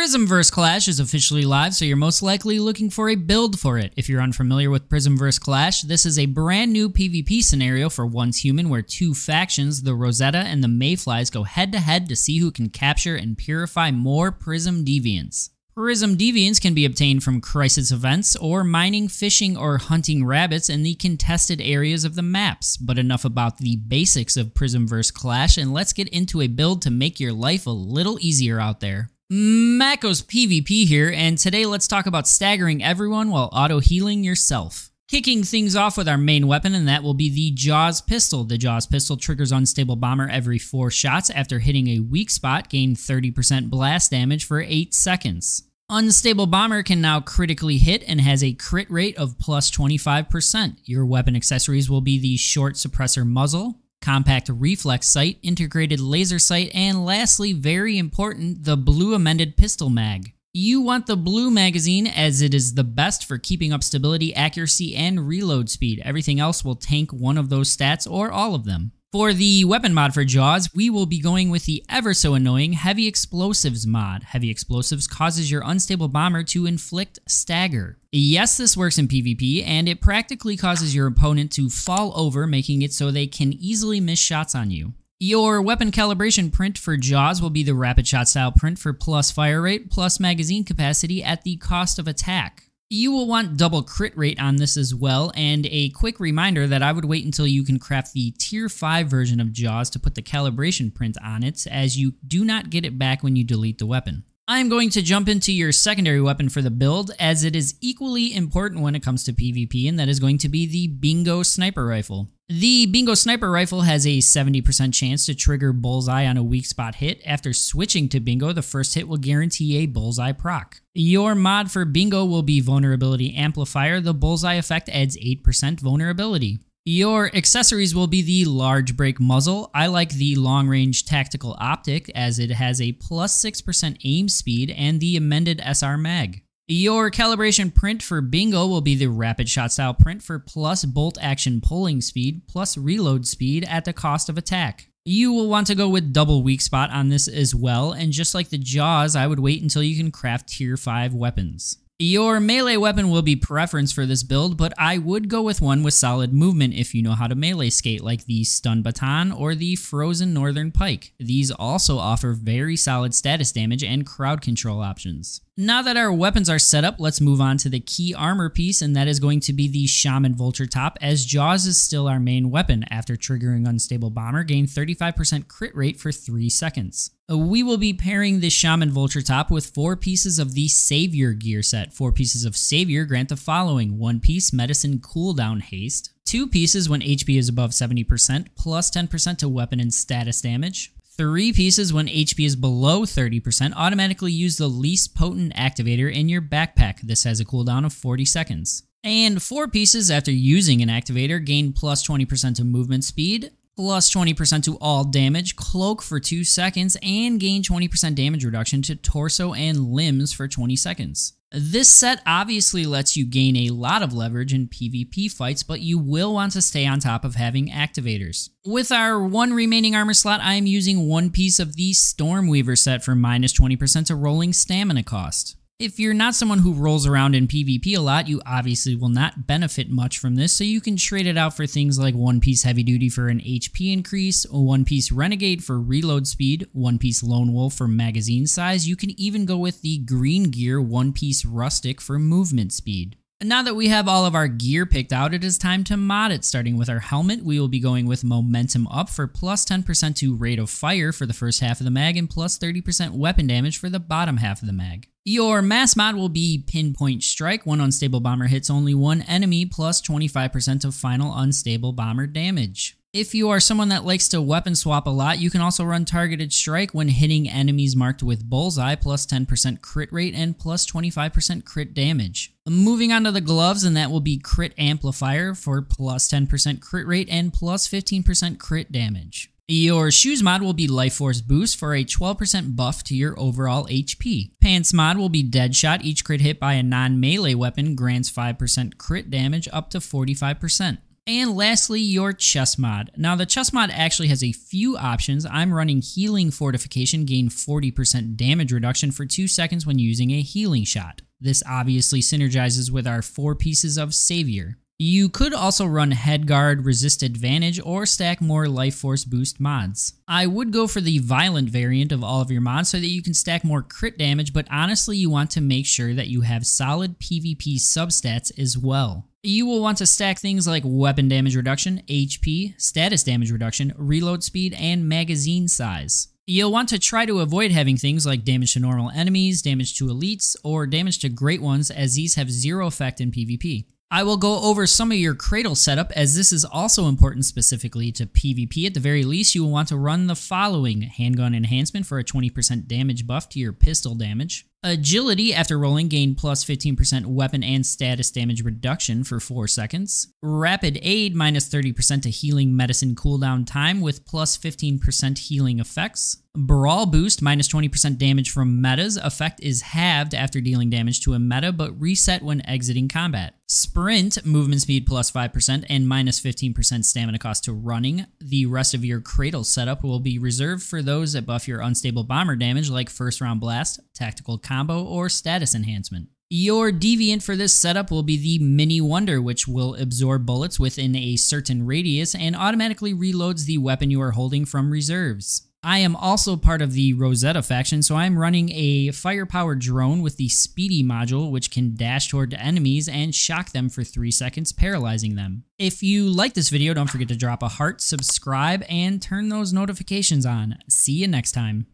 Prismverse Clash is officially live, so you're most likely looking for a build for it. If you're unfamiliar with Prismverse Clash, this is a brand new PvP scenario for Once Human where two factions, the Rosetta and the Mayflies, go head to head to see who can capture and purify more Prism Deviants. Prism Deviants can be obtained from crisis events or mining, fishing, or hunting rabbits in the contested areas of the maps. But enough about the basics of Prismverse Clash, and let's get into a build to make your life a little easier out there. Mako's PvP here, and today let's talk about staggering everyone while auto-healing yourself. Kicking things off with our main weapon, and that will be the Jaws pistol. The Jaws pistol triggers Unstable Bomber every 4 shots. After hitting a weak spot, gain 30% blast damage for 8 seconds. Unstable Bomber can now critically hit and has a crit rate of plus 25%. Your weapon accessories will be the short suppressor muzzle, compact reflex sight, integrated laser sight, and lastly, very important, the blue amended pistol mag. You want the blue magazine as it is the best for keeping up stability, accuracy, and reload speed. Everything else will tank one of those stats or all of them. For the weapon mod for Jaws, we will be going with the ever so annoying Heavy Explosives mod. Heavy Explosives causes your Unstable Bomber to inflict stagger. Yes, this works in PvP, and it practically causes your opponent to fall over, making it so they can easily miss shots on you. Your weapon calibration print for Jaws will be the Rapid Shot style print for plus fire rate, plus magazine capacity at the cost of attack. You will want double crit rate on this as well, and a quick reminder that I would wait until you can craft the tier 5 version of Jaws to put the calibration print on it, as you do not get it back when you delete the weapon. I'm going to jump into your secondary weapon for the build, as it is equally important when it comes to PvP, and that is going to be the Bingo Sniper Rifle. The Bingo Sniper Rifle has a 70% chance to trigger Bullseye on a weak spot hit. After switching to Bingo, the first hit will guarantee a Bullseye proc. Your mod for Bingo will be Vulnerability Amplifier. The Bullseye effect adds 8% vulnerability. Your accessories will be the Large Break Muzzle. I like the Long Range Tactical Optic as it has a plus 6% aim speed, and the amended SR Mag. Your calibration print for Bingo will be the Rapid Shot style print for plus bolt action pulling speed, plus reload speed at the cost of attack. You will want to go with double weak spot on this as well, and just like the Jaws, I would wait until you can craft tier 5 weapons. Your melee weapon will be preference for this build, but I would go with one with solid movement if you know how to melee skate, like the Stun Baton or the Frozen Northern Pike. These also offer very solid status damage and crowd control options. Now that our weapons are set up, let's move on to the key armor piece, and that is going to be the Shaman Vulture top, as Jaws is still our main weapon. After triggering Unstable Bomber, gain 35% crit rate for 3 seconds. We will be pairing the Shaman Vulture top with 4 pieces of the Savior gear set. 4 pieces of Savior grant the following: 1 piece Medicine Cooldown Haste, 2 pieces when HP is above 70%, plus 10% to weapon and status damage, 3 pieces when HP is below 30%, automatically use the least potent activator in your backpack. This has a cooldown of 40 seconds. And 4 pieces after using an activator gain plus 20% to movement speed, plus 20% to all damage, cloak for 2 seconds, and gain 20% damage reduction to torso and limbs for 20 seconds. This set obviously lets you gain a lot of leverage in PvP fights, but you will want to stay on top of having activators. With our 1 remaining armor slot, I am using 1 piece of the Stormweaver set for minus 20% to rolling stamina cost. If you're not someone who rolls around in PvP a lot, you obviously will not benefit much from this, so you can trade it out for things like 1 piece Heavy Duty for an HP increase, 1 piece Renegade for reload speed, 1 piece Lone Wolf for magazine size. You can even go with the Green Gear 1 piece Rustic for movement speed. And now that we have all of our gear picked out, it is time to mod it. Starting with our helmet, we will be going with Momentum Up for plus 10% to rate of fire for the first half of the mag, and plus 30% weapon damage for the bottom half of the mag. Your mass mod will be Pinpoint Strike. 1 Unstable Bomber hits only 1 enemy, plus 25% of final Unstable Bomber damage. If you are someone that likes to weapon swap a lot, you can also run Targeted Strike when hitting enemies marked with Bullseye, plus 10% crit rate and plus 25% crit damage. Moving on to the gloves, and that will be Crit Amplifier for plus 10% crit rate and plus 15% crit damage. Your shoes mod will be Life Force Boost for a 12% buff to your overall HP. Pants mod will be Deadshot. Each crit hit by a non-melee weapon grants 5% crit damage up to 45%. And lastly, your chest mod. Now the chest mod actually has a few options. I'm running Healing Fortification, gain 40% damage reduction for 2 seconds when using a healing shot. This obviously synergizes with our 4 pieces of Savior. You could also run Headguard, Resist Advantage, or stack more Life Force boost mods. I would go for the Violent variant of all of your mods so that you can stack more crit damage, but honestly you want to make sure that you have solid PvP substats as well. You will want to stack things like weapon damage reduction, HP, status damage reduction, reload speed, and magazine size. You'll want to try to avoid having things like damage to normal enemies, damage to elites, or damage to great ones, as these have zero effect in PvP. I will go over some of your Cradle setup, as this is also important specifically to PvP. At the very least, you will want to run the following: Handgun Enhancement for a 20% damage buff to your pistol damage. Agility, after rolling, gain plus 15% weapon and status damage reduction for 4 seconds. Rapid Aid, minus 30% to healing medicine cooldown time with plus 15% healing effects. Brawl Boost, minus 20% damage from metas. Effect is halved after dealing damage to a meta, but reset when exiting combat. Sprint, movement speed plus 5% and minus 15% stamina cost to running. The rest of your Cradle setup will be reserved for those that buff your unstable bomber damage, like First Round Blast, Tactical Combo, or Status Enhancement. Your deviant for this setup will be the Mini Wonder, which will absorb bullets within a certain radius and automatically reloads the weapon you are holding from reserves. I am also part of the Rosetta faction, so I'm running a firepower drone with the Speedy module, which can dash toward enemies and shock them for 3 seconds, paralyzing them. If you like this video, don't forget to drop a heart, subscribe, and turn those notifications on. See you next time.